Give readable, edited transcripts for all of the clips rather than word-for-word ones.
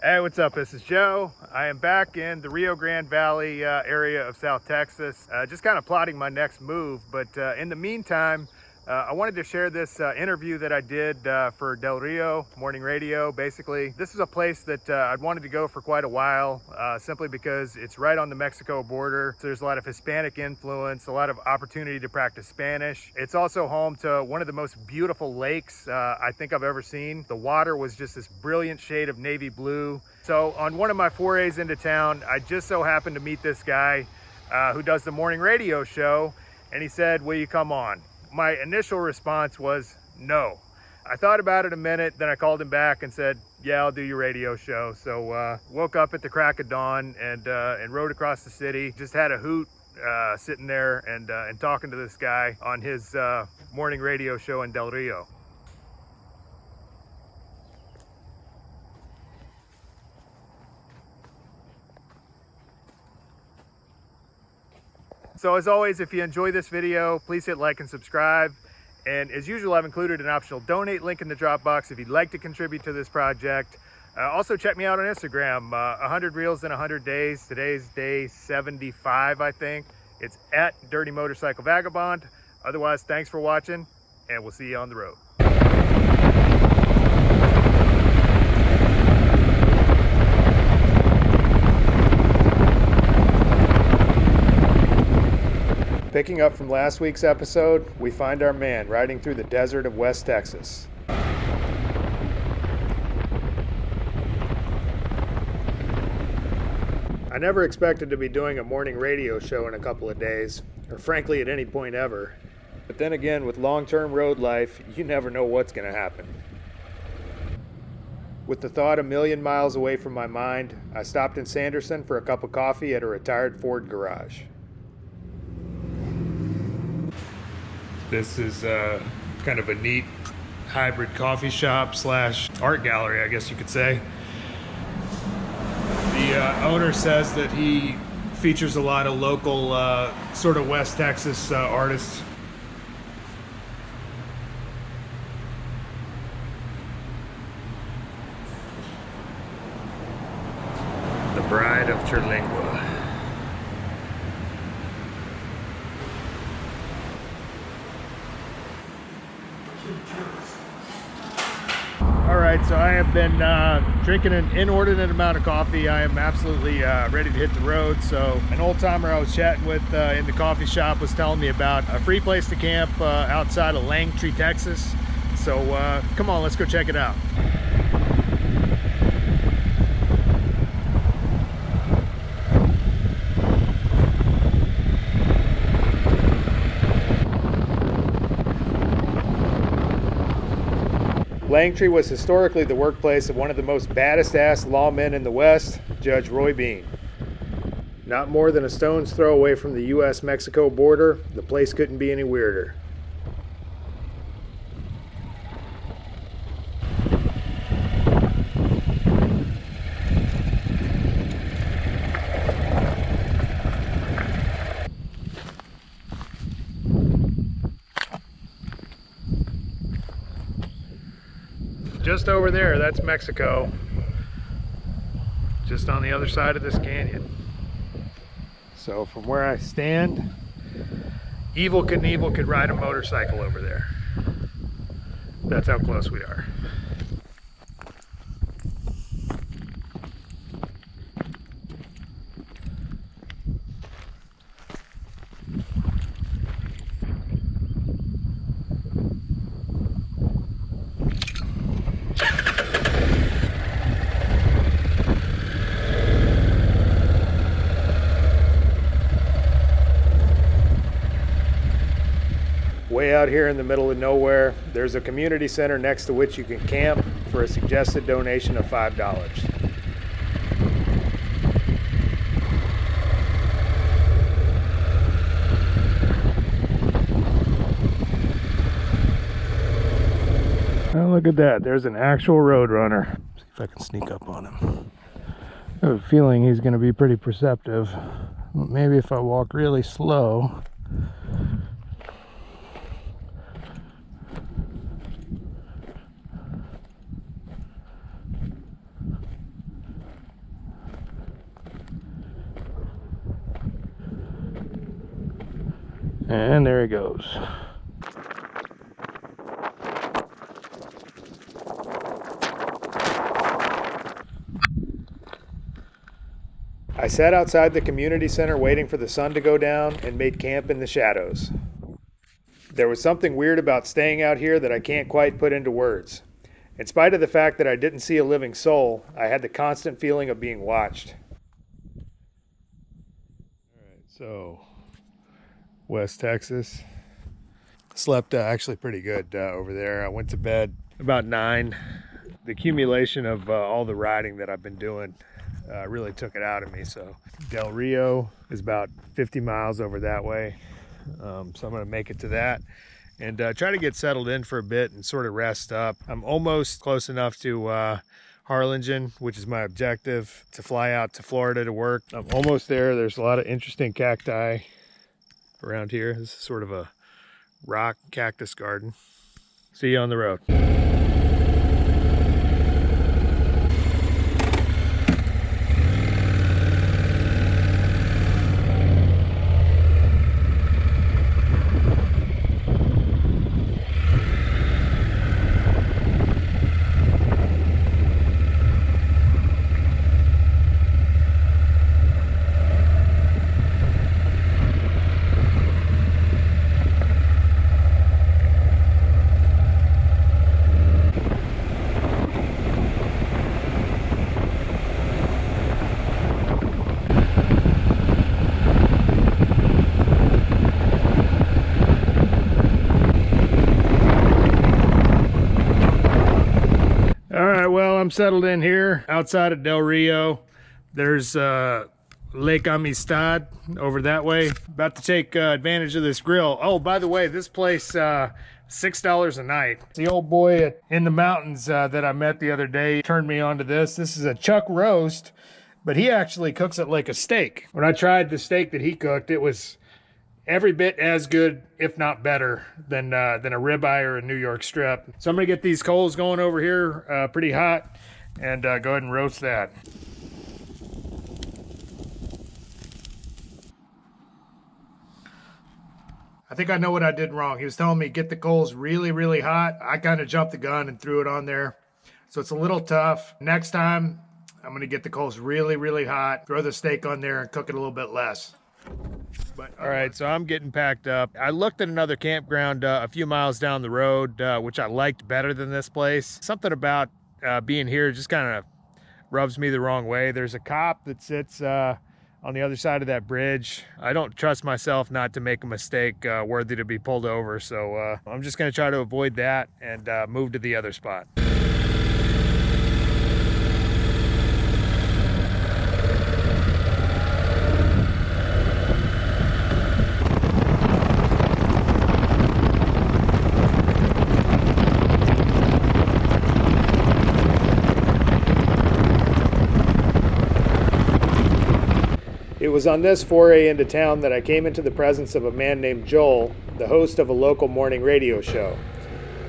Hey, what's up? This is Joe. I am back in the Rio Grande Valley area of South Texas, just kind of plotting my next move. But in the meantime, I wanted to share this interview that I did for Del Rio Morning Radio. Basically, this is a place that I'd wanted to go for quite a while, simply because it's right on the Mexico border. So there's a lot of Hispanic influence, a lot of opportunity to practice Spanish. It's also home to one of the most beautiful lakes I think I've ever seen. The water was just this brilliant shade of navy blue. So on one of my forays into town, I just so happened to meet this guy who does the morning radio show, and he said, "Will you come on?" My initial response was no. I thought about it a minute, then I called him back and said, "Yeah, I'll do your radio show." So woke up at the crack of dawn and rode across the city. Just had a hoot sitting there and talking to this guy on his morning radio show in Del Rio. So as always, if you enjoy this video, please hit like and subscribe. And as usual, I've included an optional donate link in the drop box if you'd like to contribute to this project. Also check me out on Instagram, 100 reels in 100 days. Today's day 75, I think. It's at Dirty Motorcycle Vagabond. Otherwise, thanks for watching, and we'll see you on the road. Picking up from last week's episode, we find our man riding through the desert of West Texas. I never expected to be doing a morning radio show in a couple of days, or frankly at any point ever. But then again, with long-term road life, you never know what's going to happen. With the thought a million miles away from my mind, I stopped in Sanderson for a cup of coffee at a retired Ford garage. This is kind of a neat hybrid coffee shop slash art gallery, I guess you could say. The owner says that he features a lot of local sort of West Texas artists. The Bride of Terlingua. Alright, so I have been drinking an inordinate amount of coffee. I am absolutely ready to hit the road. So an old timer I was chatting with in the coffee shop was telling me about a free place to camp outside of Langtry, Texas. So come on, let's go check it out. Langtry was historically the workplace of one of the most baddest-ass lawmen in the West, Judge Roy Bean. Not more than a stone's throw away from the U.S.-Mexico border, the place couldn't be any weirder. Just over there, that's Mexico. Just on the other side of this canyon. So from where I stand, Evel Knievel could ride a motorcycle over there. That's how close we are. Way out here in the middle of nowhere, there's a community center next to which you can camp for a suggested donation of $5. Oh, look at that. There's an actual roadrunner. See if I can sneak up on him. I have a feeling he's going to be pretty perceptive. Maybe if I walk really slow. And there he goes. I sat outside the community center waiting for the sun to go down and made camp in the shadows. There was something weird about staying out here that I can't quite put into words. In spite of the fact that I didn't see a living soul, I had the constant feeling of being watched. Alright, so West Texas. Slept actually pretty good over there. I went to bed about 9. The accumulation of all the riding that I've been doing really took it out of me. So Del Rio is about 50 miles over that way. So I'm going to make it to that and try to get settled in for a bit and sort of rest up. I'm almost close enough to Harlingen, which is my objective, to fly out to Florida to work. I'm almost there. There's a lot of interesting cacti around here. This is sort of a rock cactus garden. See you on the road. I'm settled in here outside of Del Rio. There's Lake Amistad over that way. About to take advantage of this grill. Oh, by the way, this place, $6 a night. The old boy in the mountains that I met the other day turned me on to this. This is a chuck roast, but he actually cooks it like a steak. When I tried the steak that he cooked, it was every bit as good, if not better, than a ribeye or a New York strip. So I'm gonna get these coals going over here pretty hot and go ahead and roast that. I think I know what I did wrong. He was telling me get the coals really, really hot. I kind of jumped the gun and threw it on there. So it's a little tough. Next time, I'm gonna get the coals really, really hot, throw the steak on there and cook it a little bit less. All right, so I'm getting packed up. I looked at another campground a few miles down the road, which I liked better than this place. Something about being here just kind of rubs me the wrong way. There's a cop that sits on the other side of that bridge. I don't trust myself not to make a mistake worthy to be pulled over, so I'm just gonna try to avoid that and move to the other spot. It was on this foray into town that I came into the presence of a man named Joel, the host of a local morning radio show.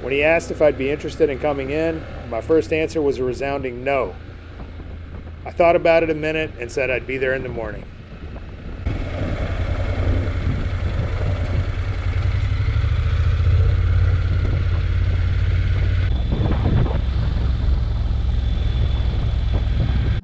When he asked if I'd be interested in coming in, my first answer was a resounding no. I thought about it a minute and said I'd be there in the morning.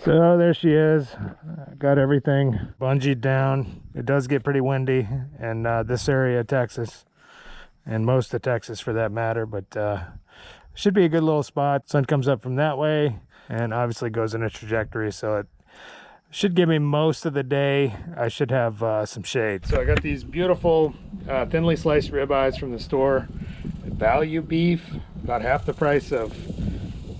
So there she is. Got everything bungeed down. It does get pretty windy in this area of Texas, and most of Texas for that matter, but should be a good little spot. Sun comes up from that way and obviously goes in a trajectory, so it should give me most of the day. I should have some shade. So I got these beautiful thinly sliced ribeyes from the store. Value beef, about half the price of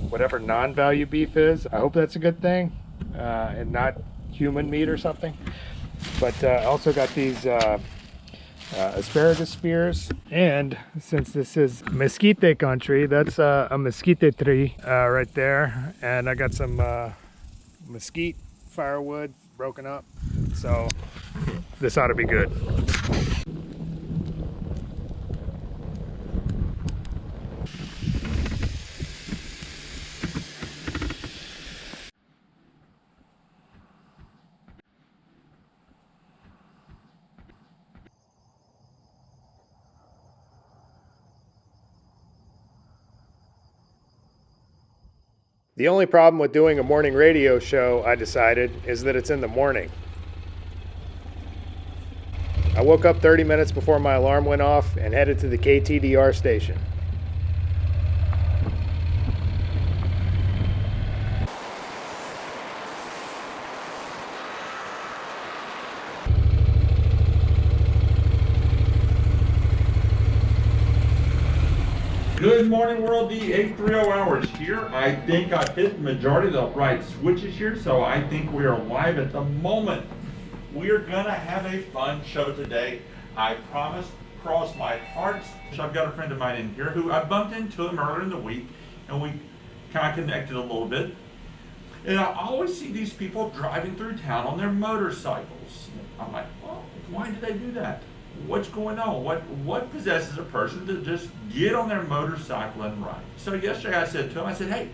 whatever non-value beef is. I hope that's a good thing and not human meat or something. But I also got these asparagus spears, and since this is mesquite country, that's a mesquite tree right there, and I got some mesquite firewood broken up, so this ought to be good. The only problem with doing a morning radio show, I decided, is that it's in the morning. I woke up 30 minutes before my alarm went off and headed to the KTDR station. Good morning, world. The 830 hours here. I think I've hit the majority of the right switches here, so I think we are live at the moment. We are gonna have a fun show today. I promise, cross my heart. I've got a friend of mine in here who I bumped into him earlier in the week, and we kind of connected a little bit. And I always see these people driving through town on their motorcycles. I'm like, well, why do they do that? What's going on? What possesses a person to just get on their motorcycle and ride? So yesterday I said to him, I said, hey,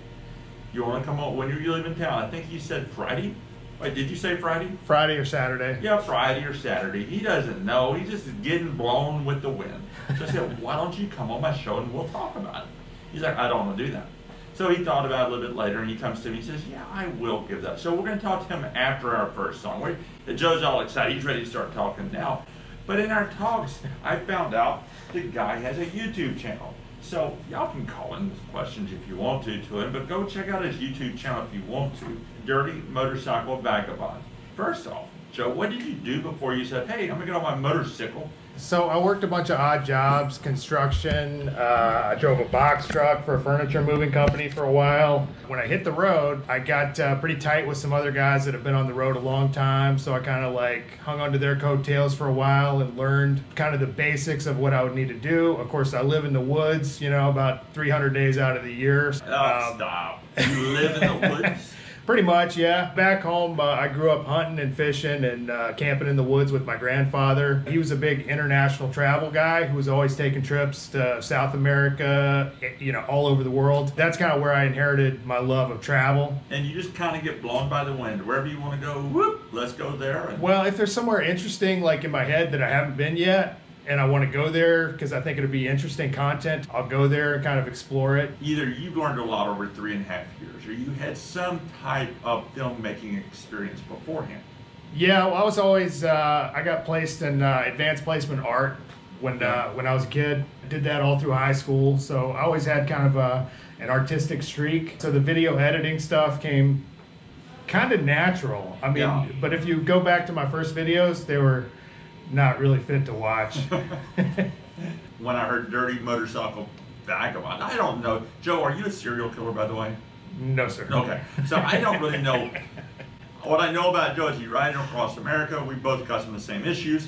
you want to come on when you live in town? I think he said Friday. Wait, did you say Friday? Friday or Saturday. Yeah, Friday or Saturday. He doesn't know. He's just getting blown with the wind. So I said, why don't you come on my show and we'll talk about it? He's like, I don't want to do that. So he thought about it a little bit later, and he comes to me and says, yeah, I will give that. So we're going to talk to him after our first song. Joe's all excited. He's ready to start talking now. But in our talks, I found out the guy has a YouTube channel. So y'all can call in with questions if you want to him, but go check out his YouTube channel if you want to. Dirty Motorcycle Vagabond. First off, Joe, what did you do before you said, hey, I'm gonna get on my motorcycle? So I worked a bunch of odd jobs, construction. I drove a box truck for a furniture moving company for a while. When I hit the road, I got pretty tight with some other guys that have been on the road a long time. So I kind of like hung onto their coattails for a while and learned kind of the basics of what I would need to do. Of course, I live in the woods, you know, about 300 days out of the year. Stop. You live in the woods? Pretty much, yeah. Back home, I grew up hunting and fishing and camping in the woods with my grandfather. He was a big international travel guy who was always taking trips to South America, you know, all over the world. That's kind of where I inherited my love of travel. And you just kind of get blown by the wind. Wherever you want to go, whoop, let's go there. Well, if there's somewhere interesting, like in my head that I haven't been yet, and I want to go there because I think it'll be interesting content, I'll go there and kind of explore it. Either you've learned a lot over 3.5 years, or you had some type of filmmaking experience beforehand. Yeah, well, I was always, I got placed in advanced placement art when I was a kid. I did that all through high school, so I always had kind of an artistic streak. So the video editing stuff came kind of natural. I mean, yeah. But if you go back to my first videos, they were not really fit to watch. When I heard Dirty Motorcycle Vagabond, I don't know. Joe, are you a serial killer, by the way? No, sir. Okay, so I don't really know. What I know about Joe is he's riding across America. We both got some of the same issues,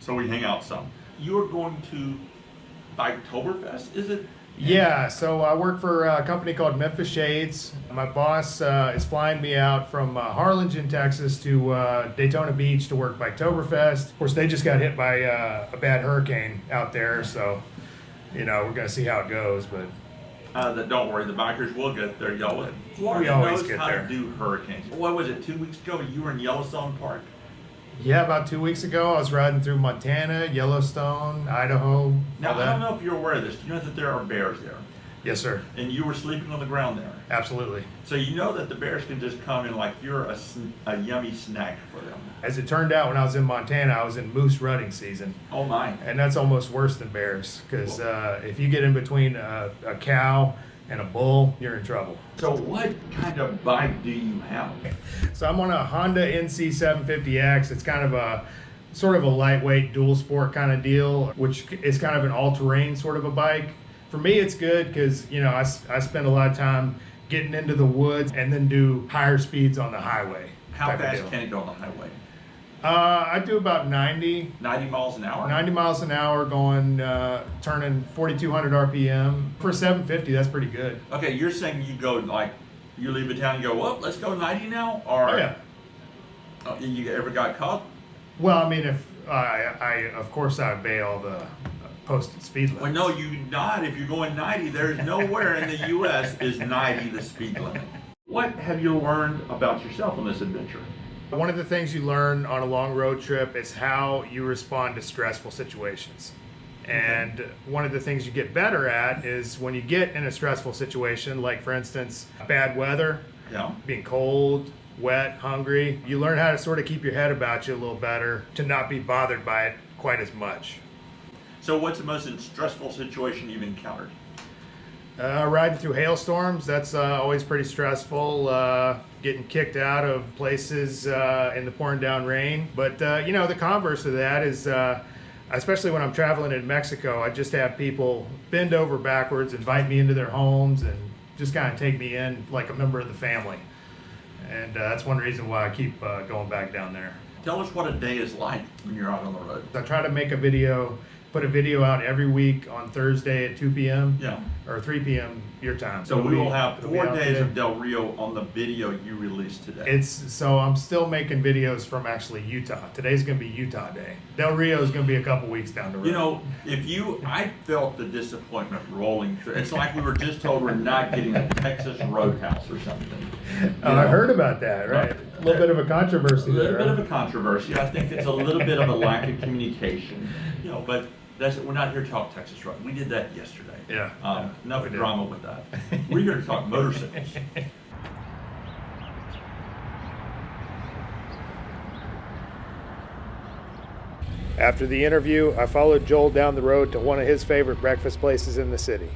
so we hang out some. You're going to Biketoberfest, is it? Yeah, so I work for a company called Memphis Shades. My boss is flying me out from Harlingen, Texas to Daytona Beach to work Biketoberfest. Of course, they just got hit by a bad hurricane out there, so, you know, we're going to see how it goes. But don't worry, the bikers will get there. Florida we always knows get how there. to do hurricanes. What was it, 2 weeks ago? You were in Yellowstone Park? Yeah, about 2 weeks ago, I was riding through Montana, Yellowstone, Idaho. Now, I don't know if you're aware of this. Do you know that there are bears there? Yes, sir. And you were sleeping on the ground there? Absolutely. So you know that the bears can just come in like you're a yummy snack for them. As it turned out, when I was in Montana, I was in moose rutting season. Oh, my. And that's almost worse than bears, because if you get in between a cow and a bull, you're in trouble. So what kind of bike do you have? So I'm on a Honda NC 750X. It's kind of a sort of a lightweight dual sport kind of deal, which is kind of an all-terrain sort of a bike. For me, it's good because, you know, I spend a lot of time getting into the woods and then do higher speeds on the highway. How fast can it go on the highway? I do about 90. 90 miles an hour? 90 miles an hour going, turning 4,200 RPM. For 750, that's pretty good. Okay, you're saying you go like, you leave a town and go, well, let's go 90 now? Or, oh, yeah. You ever got caught? Well, I mean, if of course I obey all the posted speed limits. Well, no, you not. If you're going 90, there's nowhere in the U.S. is 90 the speed limit. What have you learned about yourself on this adventure? One of the things you learn on a long road trip is how you respond to stressful situations. And one of the things you get better at is when you get in a stressful situation, like for instance, bad weather, being cold, wet, hungry, you learn how to sort of keep your head about you a little better to not be bothered by it quite as much. So what's the most stressful situation you've encountered? Riding through hailstorms, that's always pretty stressful. Getting kicked out of places in the pouring down rain. But you know, the converse of that is, especially when I'm traveling in Mexico, I just have people bend over backwards, invite me into their homes, and just kind of take me in like a member of the family. And that's one reason why I keep going back down there. Tell us what a day is like when you're out on the road. I try to make a video, put a video out every week on Thursday at 2 p.m. Or 3 p.m. your time. So we will have 4 days of Del Rio on the video you released today. So I'm still making videos from actually Utah. Today's going to be Utah Day. Del Rio is going to be a couple weeks down the road. You know, I felt the disappointment rolling through. It's like we were just told we're not getting a Texas Roadhouse or something. I heard about that, right? A little bit of a controversy there. A little bit of a controversy. I think it's a little bit of a lack of communication. You know, but we're not here to talk Texas Road. We did that yesterday. Enough drama with that. We're here to talk motorcycles. After the interview, I followed Joel down the road to one of his favorite breakfast places in the city.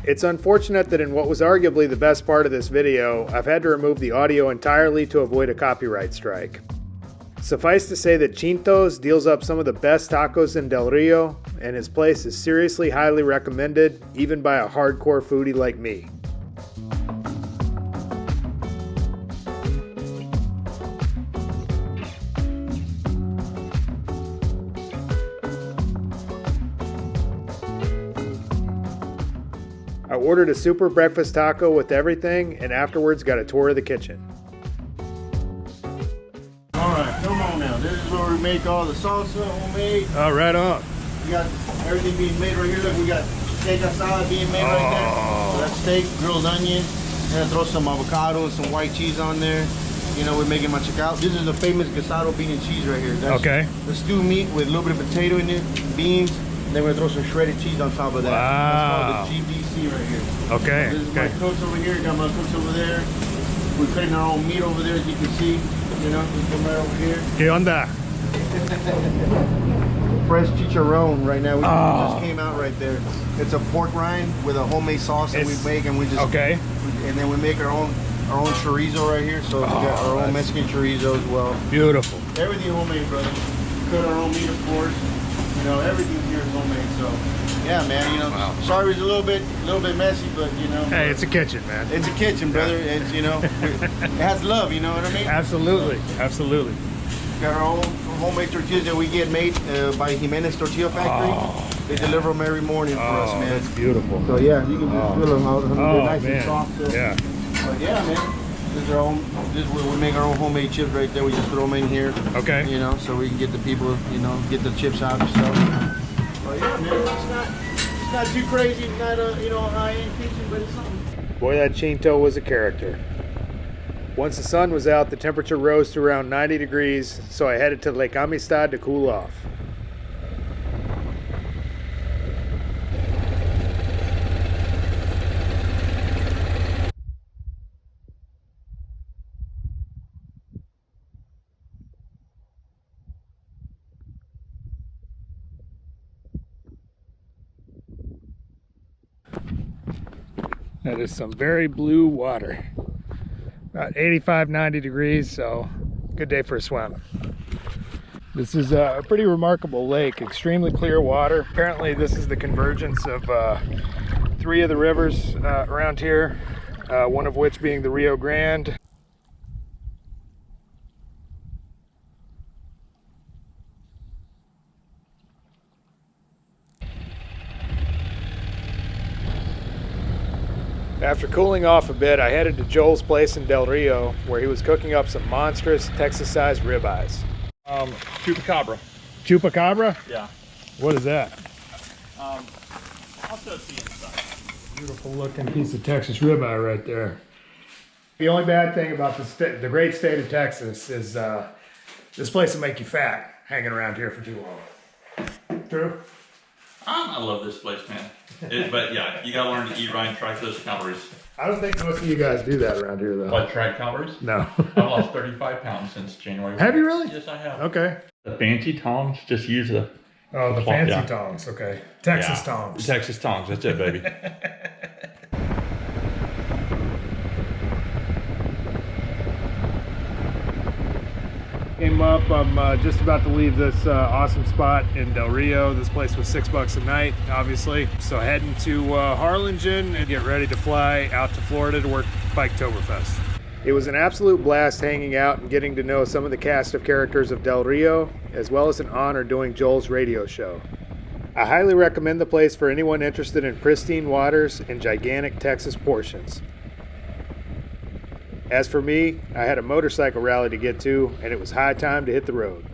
It's unfortunate that in what was arguably the best part of this video, I've had to remove the audio entirely to avoid a copyright strike. Suffice to say that Chinto's deals up some of the best tacos in Del Rio, and his place is seriously highly recommended, even by a hardcore foodie like me. I ordered a super breakfast taco with everything, and afterwards got a tour of the kitchen. Alright, come on now. This is where we make all the salsa, homemade. Oh, right on. We got everything being made right here. Look, we got steak asada being made right there. So that's steak, grilled onion. We're gonna throw some avocado and some white cheese on there. You know, we're making machacao. This is the famous guisado bean and cheese right here. That's the stew meat with a little bit of potato in it, beans. And then we're gonna throw some shredded cheese on top of that. Wow. That's called the GBC right here. Okay. So this is my cooks over here, got my cooks over there. We're cutting our own meat over there, as you can see. You know, we come right over here. ¿Qué onda? Fresh chicharron right now. We just came out right there. It's a pork rind with a homemade sauce that we make, and we just and then we make our own chorizo right here. So we got our own Mexican chorizo as well. Beautiful. Everything homemade, brother. We cut our own meat, of course. You know, everything here is homemade. So yeah, man. You know, sorry it's a little bit messy, but you know. Hey, it's a kitchen, man. It's a kitchen, brother. It's, you know, it has love. You know what I mean? Absolutely, absolutely. Got our own homemade tortillas that we get made by Jimenez Tortilla Factory. They deliver them every morning for us, man. That's beautiful. So yeah, you can just feel them out. They're nice and soft. Yeah. But yeah, man. This is our own. This is where we make our own homemade chips right there. We just throw them in here. Okay. You know, so we can get the people, you know, get the chips out and stuff. But yeah, man, it's not too crazy. It's not a, you know, high-end kitchen, but it's something. Boy, that Chinto was a character. Once the sun was out, the temperature rose to around 90 degrees, so I headed to Lake Amistad to cool off. That is some very blue water. About 85, 90 degrees, so good day for a swim. This is a pretty remarkable lake, extremely clear water. Apparently this is the convergence of 3 of the rivers around here, one of which being the Rio Grande. After cooling off a bit, I headed to Joel's place in Del Rio, where he was cooking up some monstrous Texas-sized ribeyes. Chupacabra. Chupacabra? Yeah. What is that? I'll show it to you inside. Beautiful looking piece of Texas ribeye right there. The only bad thing about the great state of Texas is this place will make you fat hanging around here for too long. True? I love this place, man. But yeah, you gotta learn to eat right and track those calories. I don't think most of you guys do that around here though. What, track calories? No. I've lost 35 pounds since January. Have you really? Yes, I have. Okay. The fancy tongs, just use the... Oh, the fancy tongs. Okay. Texas tongs. Texas tongs. That's it, baby. Came up, I'm just about to leave this awesome spot in Del Rio. This place was $6 a night, obviously. So heading to Harlingen and get ready to fly out to Florida to work Biketoberfest. It was an absolute blast hanging out and getting to know some of the cast of characters of Del Rio, as well as an honor doing Joel's radio show. I highly recommend the place for anyone interested in pristine waters and gigantic Texas portions. As for me, I had a motorcycle rally to get to, and it was high time to hit the road.